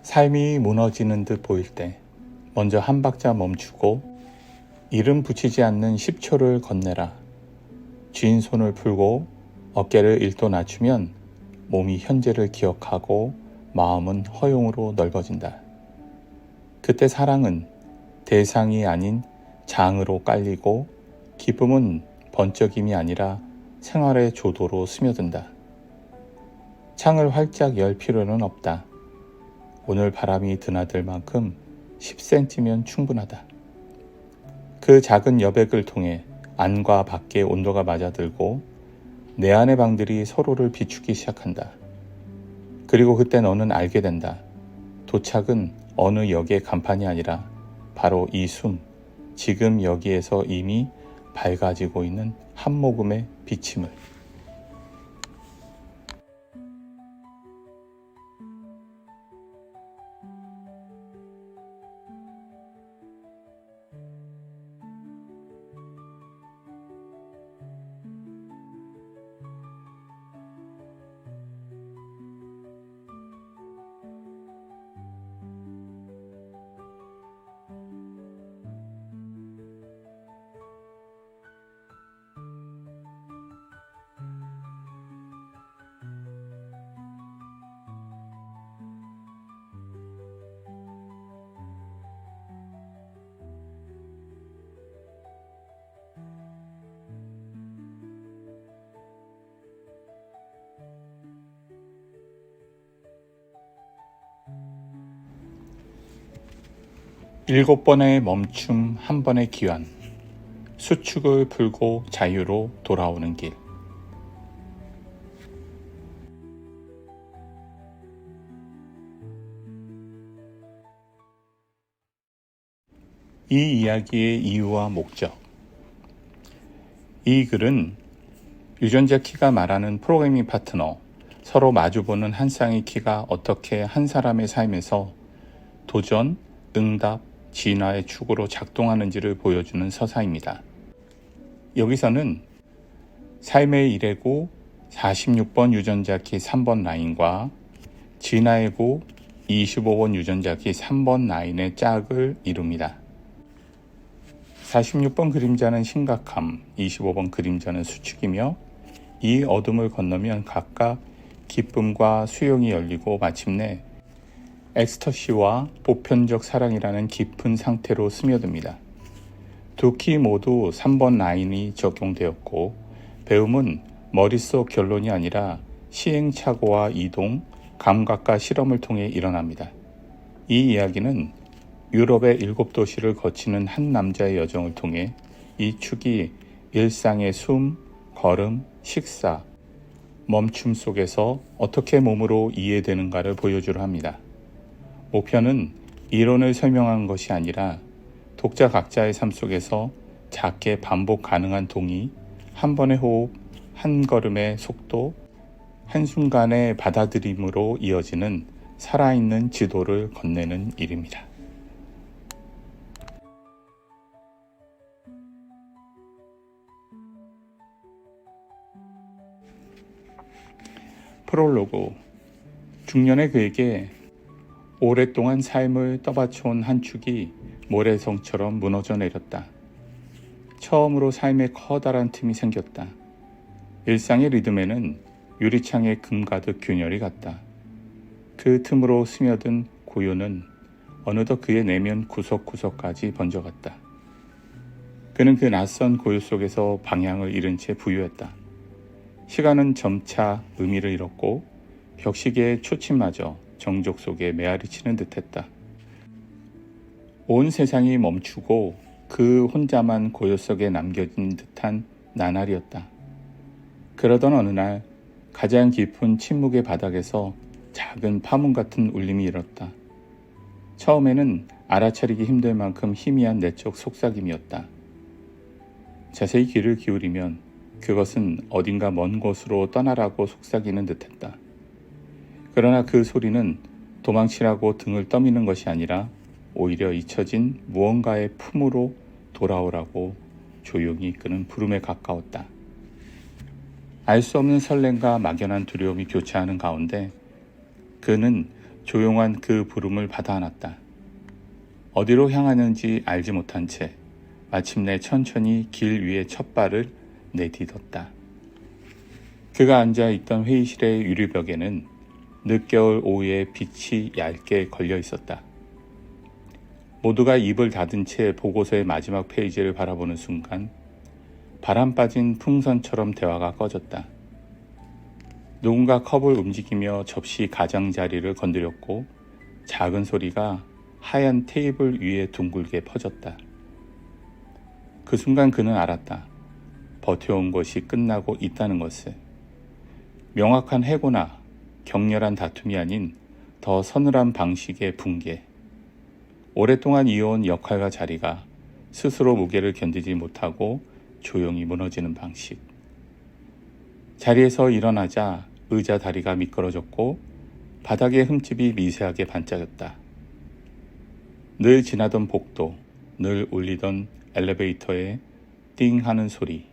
삶이 무너지는 듯 보일 때 먼저 한 박자 멈추고 이름 붙이지 않는 10초를 건네라. 쥔 손을 풀고 어깨를 1도 낮추면 몸이 현재를 기억하고 마음은 허용으로 넓어진다. 그때 사랑은 대상이 아닌 장으로 깔리고 기쁨은 번쩍임이 아니라 생활의 조도로 스며든다. 창을 활짝 열 필요는 없다. 오늘 바람이 드나들 만큼 10cm면 충분하다. 그 작은 여백을 통해 안과 밖의 온도가 맞아들고 내 안의 방들이 서로를 비추기 시작한다. 그리고 그때 너는 알게 된다. 도착은 어느 역의 간판이 아니라 바로 이 숨, 지금 여기에서 이미 밝아지고 있는 한 모금의 비침을. 일곱 번의 멈춤, 한 번의 기환. 수축을 풀고 자유로 돌아오는 길. 이 이야기의 이유와 목적. 이 글은 유전자 키가 말하는 프로그래밍 파트너, 서로 마주보는 한 쌍의 키가 어떻게 한 사람의 삶에서 도전, 응답, 진화의 축으로 작동하는지를 보여주는 서사입니다. 여기서는 삶의 1회고 46번 유전자 키 3번 라인과 진화의 고 25번 유전자 키 3번 라인의 짝을 이룹니다. 46번 그림자는 심각함, 25번 그림자는 수축이며 이 어둠을 건너면 각각 기쁨과 수용이 열리고 마침내 엑스터시와 보편적 사랑이라는 깊은 상태로 스며듭니다. 두 키 모두 3번 라인이 적용되었고 배움은 머릿속 결론이 아니라 시행착오와 이동, 감각과 실험을 통해 일어납니다. 이 이야기는 유럽의 7도시를 거치는 한 남자의 여정을 통해 이 축이 일상의 숨, 걸음, 식사, 멈춤 속에서 어떻게 몸으로 이해되는가를 보여주려 합니다. 목표는 이론을 설명한 것이 아니라 독자 각자의 삶 속에서 작게 반복 가능한 동의, 한 번의 호흡, 한 걸음의 속도, 한순간의 받아들임으로 이어지는 살아있는 지도를 건네는 일입니다. 프롤로그. 중년의 그에게 오랫동안 삶을 떠받쳐온 한 축이 모래성처럼 무너져 내렸다. 처음으로 삶에 커다란 틈이 생겼다. 일상의 리듬에는 유리창에 금 가득 균열이 갔다. 그 틈으로 스며든 고요는 어느덧 그의 내면 구석구석까지 번져갔다. 그는 그 낯선 고요 속에서 방향을 잃은 채 부유했다. 시간은 점차 의미를 잃었고 벽시계의 초침마저 정적 속에 메아리 치는 듯했다. 온 세상이 멈추고 그 혼자만 고요 속에 남겨진 듯한 나날이었다. 그러던 어느 날 가장 깊은 침묵의 바닥에서 작은 파문 같은 울림이 일었다. 처음에는 알아차리기 힘들 만큼 희미한 내적 속삭임이었다. 자세히 귀를 기울이면 그것은 어딘가 먼 곳으로 떠나라고 속삭이는 듯했다. 그러나 그 소리는 도망치라고 등을 떠미는 것이 아니라 오히려 잊혀진 무언가의 품으로 돌아오라고 조용히 이끄는 부름에 가까웠다. 알 수 없는 설렘과 막연한 두려움이 교차하는 가운데 그는 조용한 그 부름을 받아 안았다. 어디로 향하는지 알지 못한 채 마침내 천천히 길 위에 첫 발을 내딛었다. 그가 앉아 있던 회의실의 유리벽에는 늦겨울 오후에 빛이 얇게 걸려 있었다. 모두가 입을 닫은 채 보고서의 마지막 페이지를 바라보는 순간 바람 빠진 풍선처럼 대화가 꺼졌다. 누군가 컵을 움직이며 접시 가장자리를 건드렸고 작은 소리가 하얀 테이블 위에 둥글게 퍼졌다. 그 순간 그는 알았다. 버텨온 것이 끝나고 있다는 것을. 명확한 해고나 격렬한 다툼이 아닌 더 서늘한 방식의 붕괴. 오랫동안 이어온 역할과 자리가 스스로 무게를 견디지 못하고 조용히 무너지는 방식. 자리에서 일어나자 의자 다리가 미끄러졌고 바닥의 흠집이 미세하게 반짝였다. 늘 지나던 복도, 늘 울리던 엘리베이터의 띵 하는 소리,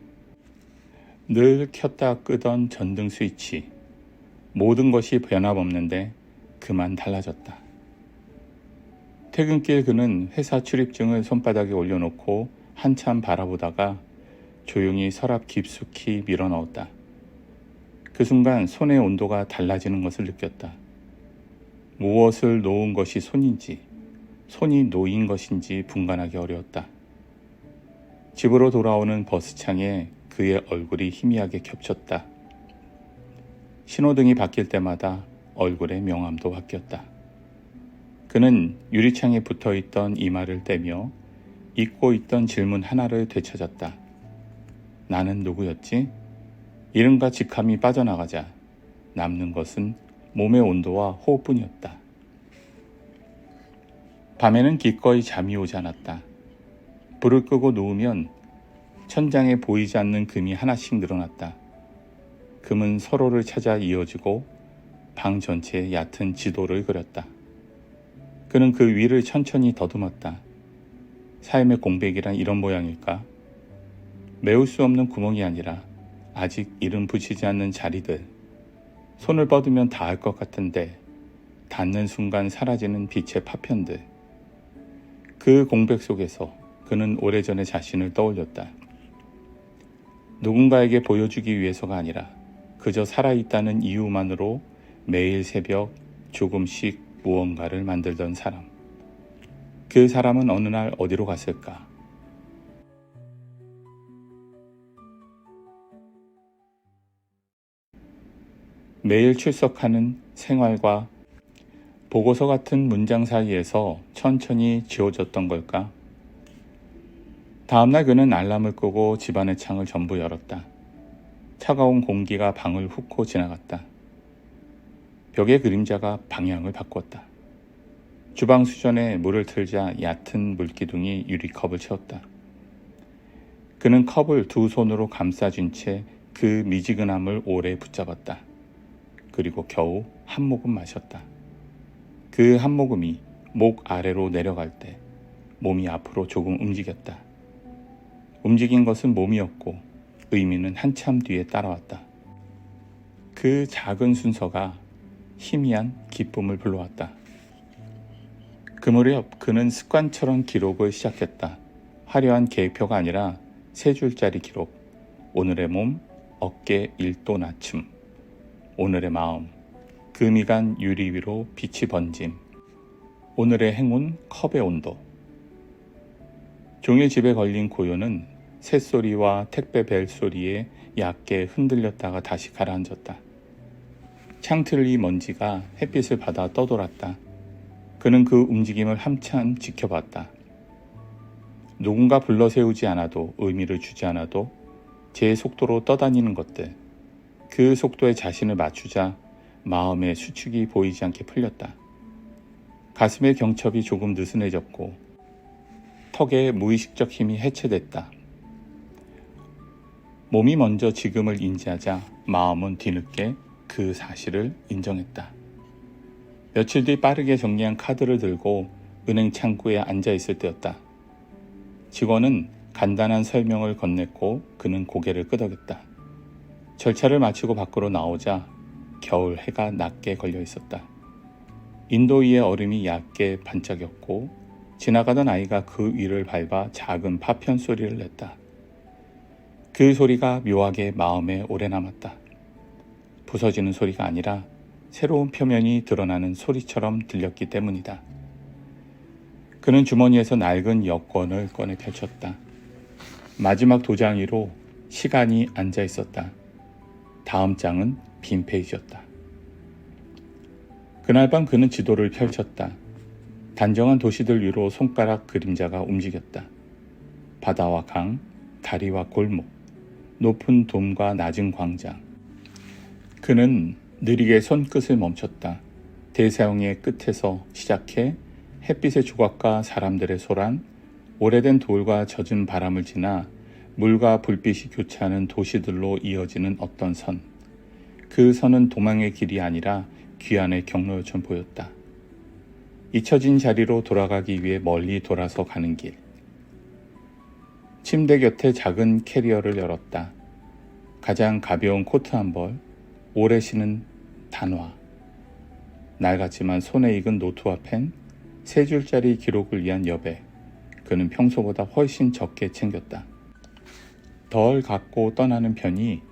늘 켰다 끄던 전등 스위치, 모든 것이 변함없는데 그만 달라졌다. 퇴근길 그는 회사 출입증을 손바닥에 올려놓고 한참 바라보다가 조용히 서랍 깊숙이 밀어넣었다. 그 순간 손의 온도가 달라지는 것을 느꼈다. 무엇을 놓은 것이 손인지, 손이 놓인 것인지 분간하기 어려웠다. 집으로 돌아오는 버스창에 그의 얼굴이 희미하게 겹쳤다. 신호등이 바뀔 때마다 얼굴의 명암도 바뀌었다. 그는 유리창에 붙어있던 이마를 떼며 잊고 있던 질문 하나를 되찾았다. 나는 누구였지? 이름과 직함이 빠져나가자 남는 것은 몸의 온도와 호흡뿐이었다. 밤에는 기꺼이 잠이 오지 않았다. 불을 끄고 누우면 천장에 보이지 않는 금이 하나씩 늘어났다. 금은 서로를 찾아 이어지고 방 전체에 얕은 지도를 그렸다. 그는 그 위를 천천히 더듬었다. 삶의 공백이란 이런 모양일까? 메울 수 없는 구멍이 아니라 아직 이름 붙이지 않는 자리들. 손을 뻗으면 닿을 것 같은데 닿는 순간 사라지는 빛의 파편들. 그 공백 속에서 그는 오래전의 자신을 떠올렸다. 누군가에게 보여주기 위해서가 아니라 그저 살아있다는 이유만으로 매일 새벽 조금씩 무언가를 만들던 사람. 그 사람은 어느 날 어디로 갔을까? 매일 출석하는 생활과 보고서 같은 문장 사이에서 천천히 지워졌던 걸까? 다음날 그는 알람을 끄고 집안의 창을 전부 열었다. 차가운 공기가 방을 훑고 지나갔다. 벽의 그림자가 방향을 바꿨다. 주방 수전에 물을 틀자 얕은 물기둥이 유리컵을 채웠다. 그는 컵을 두 손으로 감싸준 채 그 미지근함을 오래 붙잡았다. 그리고 겨우 한 모금 마셨다. 그 한 모금이 목 아래로 내려갈 때 몸이 앞으로 조금 움직였다. 움직인 것은 몸이었고 의미는 한참 뒤에 따라왔다. 그 작은 순서가 희미한 기쁨을 불러왔다. 그 무렵 그는 습관처럼 기록을 시작했다. 화려한 계획표가 아니라 세 줄짜리 기록. 오늘의 몸, 어깨 1도 낮춤. 오늘의 마음, 금이 간 유리 위로 빛이 번짐. 오늘의 행운, 컵의 온도. 종일 집에 걸린 고요는 새소리와 택배 벨소리에 얕게 흔들렸다가 다시 가라앉았다. 창틀리 먼지가 햇빛을 받아 떠돌았다. 그는 그 움직임을 한참 지켜봤다. 누군가 불러세우지 않아도 의미를 주지 않아도 제 속도로 떠다니는 것들. 그 속도에 자신을 맞추자 마음의 수축이 보이지 않게 풀렸다. 가슴의 경첩이 조금 느슨해졌고 턱의 무의식적 힘이 해체됐다. 몸이 먼저 지금을 인지하자 마음은 뒤늦게 그 사실을 인정했다. 며칠 뒤 빠르게 정리한 카드를 들고 은행 창구에 앉아 있을 때였다. 직원은 간단한 설명을 건넸고 그는 고개를 끄덕였다. 절차를 마치고 밖으로 나오자 겨울 해가 낮게 걸려 있었다. 인도 위의 얼음이 얇게 반짝였고 지나가던 아이가 그 위를 밟아 작은 파편 소리를 냈다. 그 소리가 묘하게 마음에 오래 남았다. 부서지는 소리가 아니라 새로운 표면이 드러나는 소리처럼 들렸기 때문이다. 그는 주머니에서 낡은 여권을 꺼내 펼쳤다. 마지막 도장 위로 시간이 앉아 있었다. 다음 장은 빈 페이지였다. 그날 밤 그는 지도를 펼쳤다. 단정한 도시들 위로 손가락 그림자가 움직였다. 바다와 강, 다리와 골목, 높은 돔과 낮은 광장. 그는 느리게 손끝을 멈췄다. 대서양의 끝에서 시작해 햇빛의 조각과 사람들의 소란, 오래된 돌과 젖은 바람을 지나 물과 불빛이 교차하는 도시들로 이어지는 어떤 선. 그 선은 도망의 길이 아니라 귀환의 경로처럼 보였다. 잊혀진 자리로 돌아가기 위해 멀리 돌아서 가는 길. 침대 곁에 작은 캐리어를 열었다. 가장 가벼운 코트 한 벌, 오래 쉬는 단화. 낡았지만 손에 익은 노트와 펜, 3줄짜리 기록을 위한 여백. 그는 평소보다 훨씬 적게 챙겼다. 덜 갖고 떠나는 편이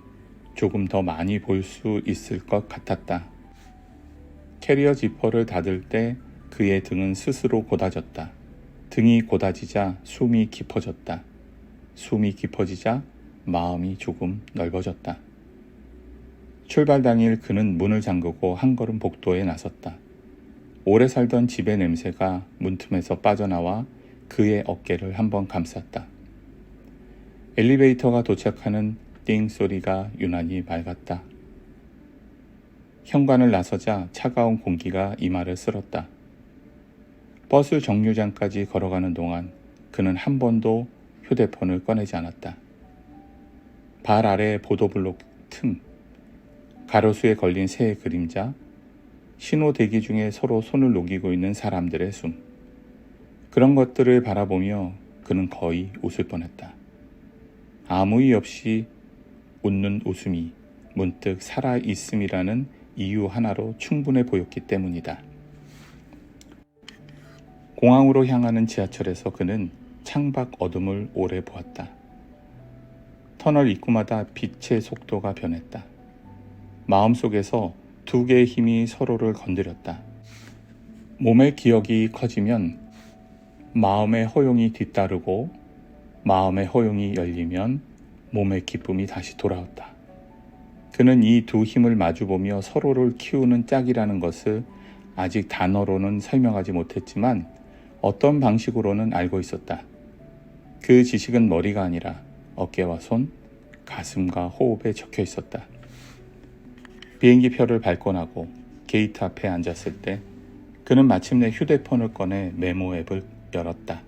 조금 더 많이 볼 수 있을 것 같았다. 캐리어 지퍼를 닫을 때 그의 등은 스스로 고다졌다. 등이 고다지자 숨이 깊어졌다. 숨이 깊어지자 마음이 조금 넓어졌다. 출발 당일 그는 문을 잠그고 한 걸음 복도에 나섰다. 오래 살던 집의 냄새가 문틈에서 빠져나와 그의 어깨를 한번 감쌌다. 엘리베이터가 도착하는 띵 소리가 유난히 맑았다. 현관을 나서자 차가운 공기가 이마를 쓸었다. 버스 정류장까지 걸어가는 동안 그는 한 번도 휴대폰을 꺼내지 않았다. 발 아래 보도블록 틈, 가로수에 걸린 새의 그림자, 신호 대기 중에 서로 손을 녹이고 있는 사람들의 숨. 그런 것들을 바라보며 그는 거의 웃을 뻔했다. 아무 이유 없이 웃는 웃음이 문득 살아있음이라는 이유 하나로 충분해 보였기 때문이다. 공항으로 향하는 지하철에서 그는 창밖 어둠을 오래 보았다. 터널 입구마다 빛의 속도가 변했다. 마음속에서 두 개의 힘이 서로를 건드렸다. 몸의 기억이 커지면 마음의 허용이 뒤따르고 마음의 허용이 열리면 몸의 기쁨이 다시 돌아왔다. 그는 이 두 힘을 마주보며 서로를 키우는 짝이라는 것을 아직 단어로는 설명하지 못했지만 어떤 방식으로는 알고 있었다. 그 지식은 머리가 아니라 어깨와 손, 가슴과 호흡에 적혀 있었다. 비행기 표를 발권하고 게이트 앞에 앉았을 때 그는 마침내 휴대폰을 꺼내 메모 앱을 열었다.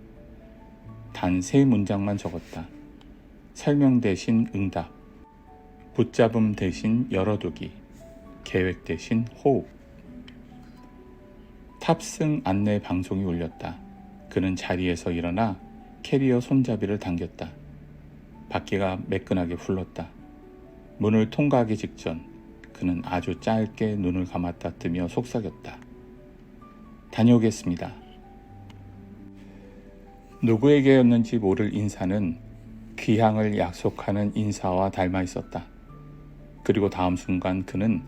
단 3문장만 적었다. 설명 대신 응답, 붙잡음 대신 열어두기, 계획 대신 호흡. 탑승 안내 방송이 울렸다. 그는 자리에서 일어나 캐리어 손잡이를 당겼다. 바퀴가 매끈하게 굴렀다. 문을 통과하기 직전 그는 아주 짧게 눈을 감았다 뜨며 속삭였다. 다녀오겠습니다. 누구에게였는지 모를 인사는 귀향을 약속하는 인사와 닮아 있었다. 그리고 다음 순간 그는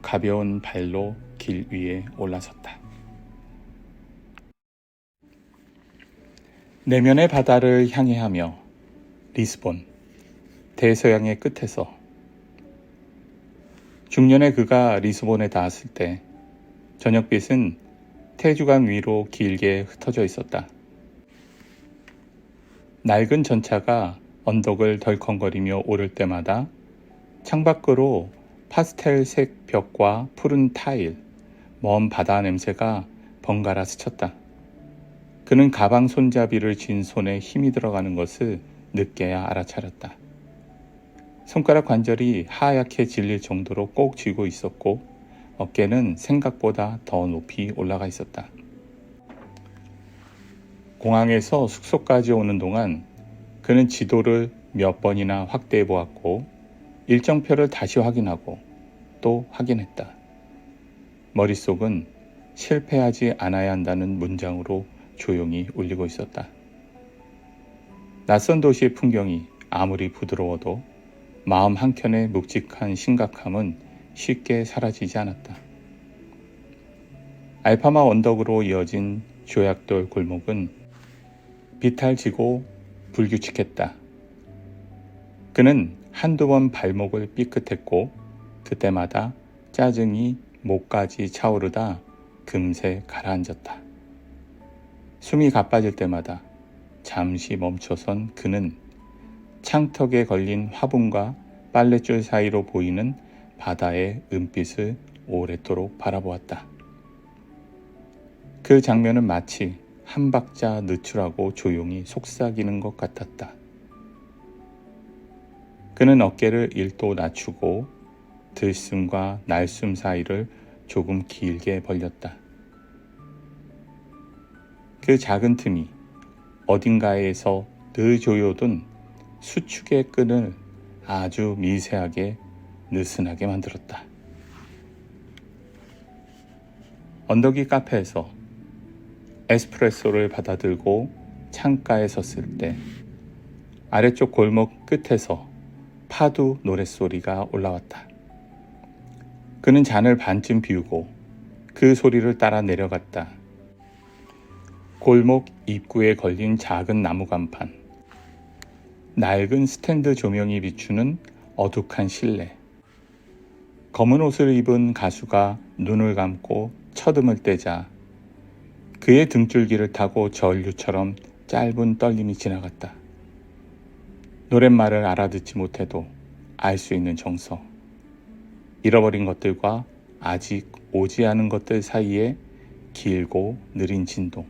가벼운 발로 길 위에 올라섰다. 내면의 바다를 향해하며 리스본, 대서양의 끝에서. 중년의 그가 리스본에 닿았을 때 저녁빛은 태주강 위로 길게 흩어져 있었다. 낡은 전차가 언덕을 덜컹거리며 오를 때마다 창밖으로 파스텔색 벽과 푸른 타일, 먼 바다 냄새가 번갈아 스쳤다. 그는 가방 손잡이를 쥔 손에 힘이 들어가는 것을 늦게야 알아차렸다. 손가락 관절이 하얗게 질릴 정도로 꼭 쥐고 있었고 어깨는 생각보다 더 높이 올라가 있었다. 공항에서 숙소까지 오는 동안 그는 지도를 몇 번이나 확대해 보았고 일정표를 다시 확인하고 또 확인했다. 머릿속은 실패하지 않아야 한다는 문장으로 조용히 울리고 있었다. 낯선 도시의 풍경이 아무리 부드러워도 마음 한켠의 묵직한 심각함은 쉽게 사라지지 않았다. 알파마 언덕으로 이어진 조약돌 골목은 비탈지고 불규칙했다. 그는 한두 번 발목을 삐끗했고 그때마다 짜증이 목까지 차오르다 금세 가라앉았다. 숨이 가빠질 때마다 잠시 멈춰선 그는 창턱에 걸린 화분과 빨랫줄 사이로 보이는 바다의 은빛을 오랫도록 바라보았다. 그 장면은 마치 한 박자 늦추라고 조용히 속삭이는 것 같았다. 그는 어깨를 1도 낮추고 들숨과 날숨 사이를 조금 길게 벌렸다. 그 작은 틈이 어딘가에서 늘 조여둔 수축의 끈을 아주 미세하게 느슨하게 만들었다. 언덕이 카페에서 에스프레소를 받아들고 창가에 섰을 때 아래쪽 골목 끝에서 파도 노랫소리가 올라왔다. 그는 잔을 반쯤 비우고 그 소리를 따라 내려갔다. 골목 입구에 걸린 작은 나무 간판, 낡은 스탠드 조명이 비추는 어둑한 실내, 검은 옷을 입은 가수가 눈을 감고 쳐듬을 때자 그의 등줄기를 타고 전류처럼 짧은 떨림이 지나갔다. 노랫말을 알아듣지 못해도 알 수 있는 정서, 잃어버린 것들과 아직 오지 않은 것들 사이에 길고 느린 진동,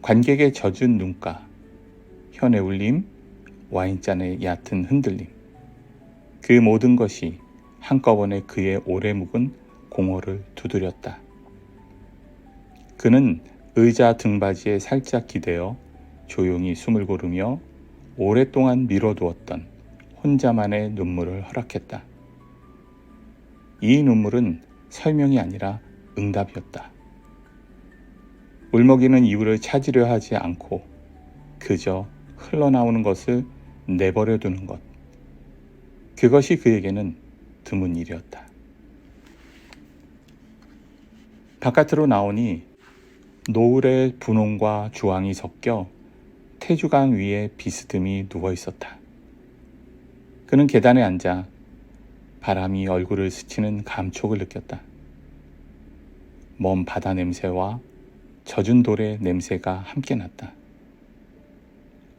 관객의 젖은 눈가, 현의 울림, 와인잔의 얕은 흔들림, 그 모든 것이 한꺼번에 그의 오래 묵은 공허를 두드렸다. 그는 의자 등받이에 살짝 기대어 조용히 숨을 고르며 오랫동안 미뤄두었던 혼자만의 눈물을 허락했다. 이 눈물은 설명이 아니라 응답이었다. 울먹이는 이유를 찾으려 하지 않고 그저 흘러나오는 것을 내버려 두는 것. 그것이 그에게는 드문 일이었다. 바깥으로 나오니 노을의 분홍과 주황이 섞여 태주강 위에 비스듬히 누워 있었다. 그는 계단에 앉아 바람이 얼굴을 스치는 감촉을 느꼈다. 먼 바다 냄새와 젖은 돌의 냄새가 함께 났다.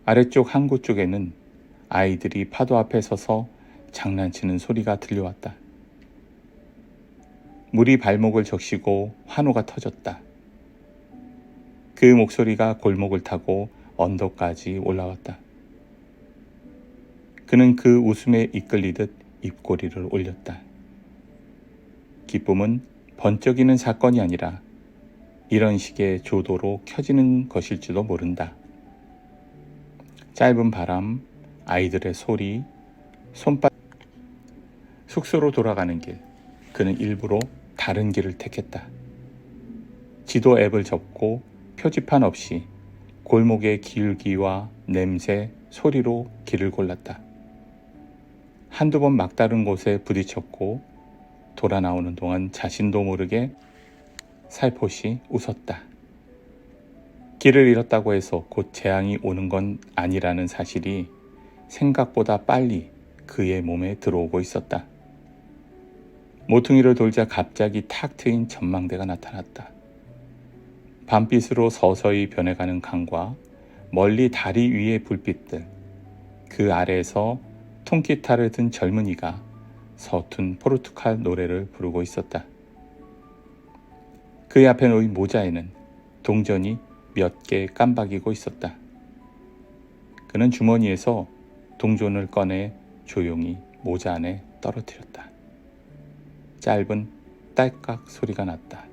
아래쪽 항구 쪽에는 아이들이 파도 앞에 서서 장난치는 소리가 들려왔다. 물이 발목을 적시고 환호가 터졌다. 그 목소리가 골목을 타고 언덕까지 올라왔다. 그는 그 웃음에 이끌리듯 입꼬리를 올렸다. 기쁨은 번쩍이는 사건이 아니라 이런 식의 조도로 켜지는 것일지도 모른다. 짧은 바람, 아이들의 소리, 손바닥. 숙소로 돌아가는 길, 그는 일부러 다른 길을 택했다. 지도 앱을 접고 표지판 없이 골목의 기울기와 냄새, 소리로 길을 골랐다. 한두 번 막다른 곳에 부딪혔고 돌아 나오는 동안 자신도 모르게 살포시 웃었다. 길을 잃었다고 해서 곧 재앙이 오는 건 아니라는 사실이 생각보다 빨리 그의 몸에 들어오고 있었다. 모퉁이를 돌자 갑자기 탁 트인 전망대가 나타났다. 밤빛으로 서서히 변해가는 강과 멀리 다리 위의 불빛들, 그 아래에서 통기타를 든 젊은이가 서툰 포르투갈 노래를 부르고 있었다. 그의 앞에 놓인 모자에는 동전이 몇 개 깜박이고 있었다. 그는 주머니에서 동전을 꺼내 조용히 모자 안에 떨어뜨렸다. 짧은 딸깍 소리가 났다.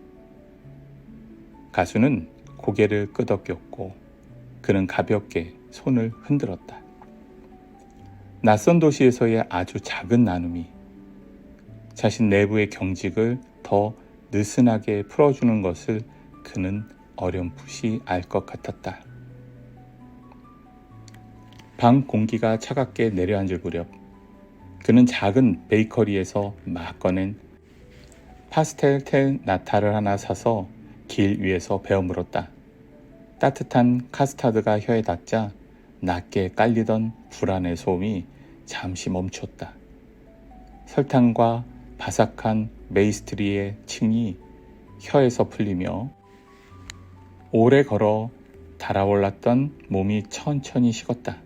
가수는 고개를 끄덕였고 그는 가볍게 손을 흔들었다. 낯선 도시에서의 아주 작은 나눔이 자신 내부의 경직을 더 느슨하게 풀어주는 것을 그는 어렴풋이 알 것 같았다. 방 공기가 차갑게 내려앉을 무렵 그는 작은 베이커리에서 막 꺼낸 파스텔 나타를 하나 사서 길 위에서 베어 물었다. 따뜻한 카스타드가 혀에 닿자 낮게 깔리던 불안의 소음이 잠시 멈췄다. 설탕과 바삭한 메이스트리의 층이 혀에서 풀리며 오래 걸어 달아올랐던 몸이 천천히 식었다.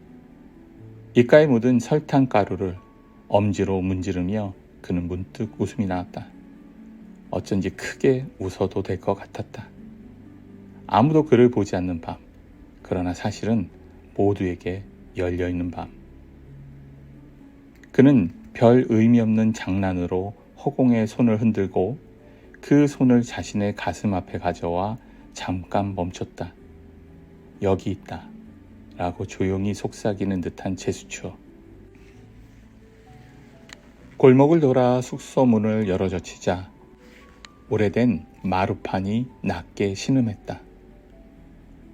입가에 묻은 설탕 가루를 엄지로 문지르며 그는 문득 웃음이 나왔다. 어쩐지 크게 웃어도 될 것 같았다. 아무도 그를 보지 않는 밤, 그러나 사실은 모두에게 열려있는 밤. 그는 별 의미 없는 장난으로 허공에 손을 흔들고 그 손을 자신의 가슴 앞에 가져와 잠깐 멈췄다. 여기 있다 라고 조용히 속삭이는 듯한 제스처. 골목을 돌아 숙소 문을 열어젖히자 오래된 마루판이 낮게 신음했다.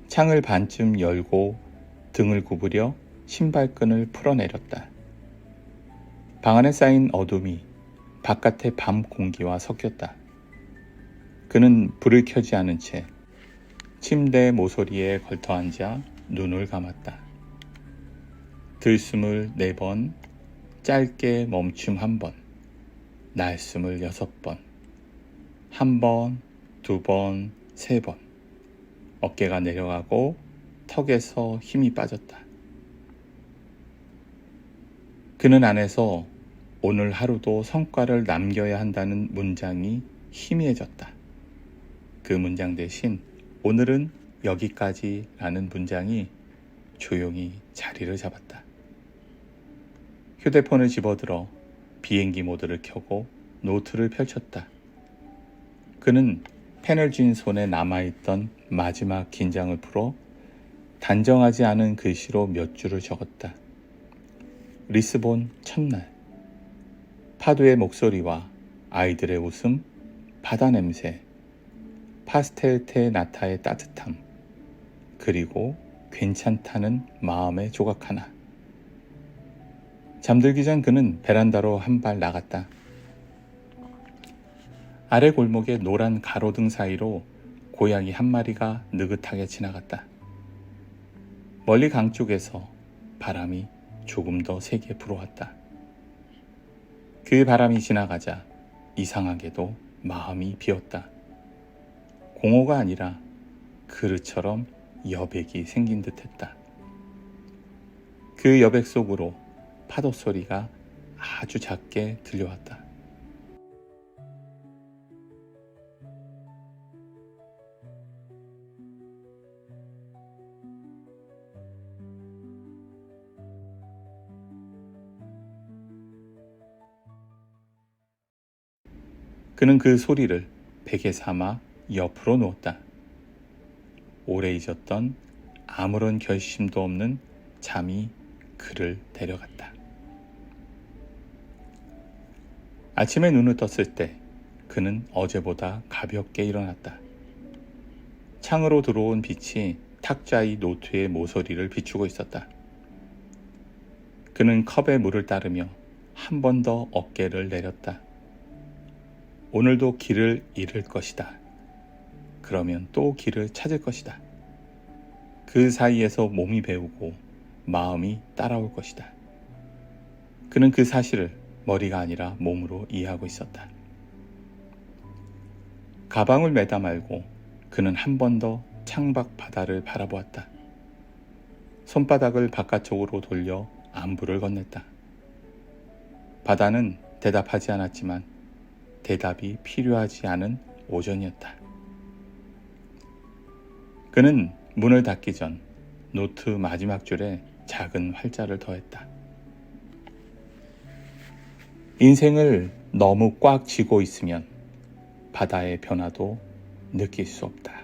창을 반쯤 열고 등을 구부려 신발끈을 풀어내렸다. 방 안에 쌓인 어둠이 바깥의 밤 공기와 섞였다. 그는 불을 켜지 않은 채 침대 모서리에 걸터앉아 눈을 감았다. 들숨을 4번, 짧게 멈춤 1번, 날숨을 6번, 1번, 2번, 3번. 어깨가 내려가고 턱에서 힘이 빠졌다. 그는 안에서 오늘 하루도 성과를 남겨야 한다는 문장이 희미해졌다. 그 문장 대신 오늘은 여기까지라는 문장이 조용히 자리를 잡았다. 휴대폰을 집어들어 비행기 모드를 켜고 노트를 펼쳤다. 그는 펜을 쥔 손에 남아있던 마지막 긴장을 풀어 단정하지 않은 글씨로 몇 줄을 적었다. 리스본 첫날. 파도의 목소리와 아이들의 웃음, 바다 냄새, 파스텔 나타의 따뜻함, 그리고 괜찮다는 마음의 조각 하나. 잠들기 전 그는 베란다로 한 발 나갔다. 아래 골목의 노란 가로등 사이로 고양이 한 마리가 느긋하게 지나갔다. 멀리 강 쪽에서 바람이 조금 더 세게 불어왔다. 그 바람이 지나가자 이상하게도 마음이 비었다. 공허가 아니라 그릇처럼 여백이 생긴 듯했다. 그 여백 속으로 파도 소리가 아주 작게 들려왔다. 그는 그 소리를 베개 삼아 옆으로 누웠다. 오래 잊었던 아무런 결심도 없는 잠이 그를 데려갔다. 아침에 눈을 떴을 때 그는 어제보다 가볍게 일어났다. 창으로 들어온 빛이 탁자의 노트의 모서리를 비추고 있었다. 그는 컵에 물을 따르며 한 번 더 어깨를 내렸다. 오늘도 길을 잃을 것이다. 그러면 또 길을 찾을 것이다. 그 사이에서 몸이 배우고 마음이 따라올 것이다. 그는 그 사실을 머리가 아니라 몸으로 이해하고 있었다. 가방을 매다 말고 그는 한 번 더 창밖 바다를 바라보았다. 손바닥을 바깥쪽으로 돌려 안부를 건넸다. 바다는 대답하지 않았지만 대답이 필요하지 않은 오전이었다. 그는 문을 닫기 전 노트 마지막 줄에 작은 활자를 더했다. 인생을 너무 꽉 쥐고 있으면 바다의 변화도 느낄 수 없다.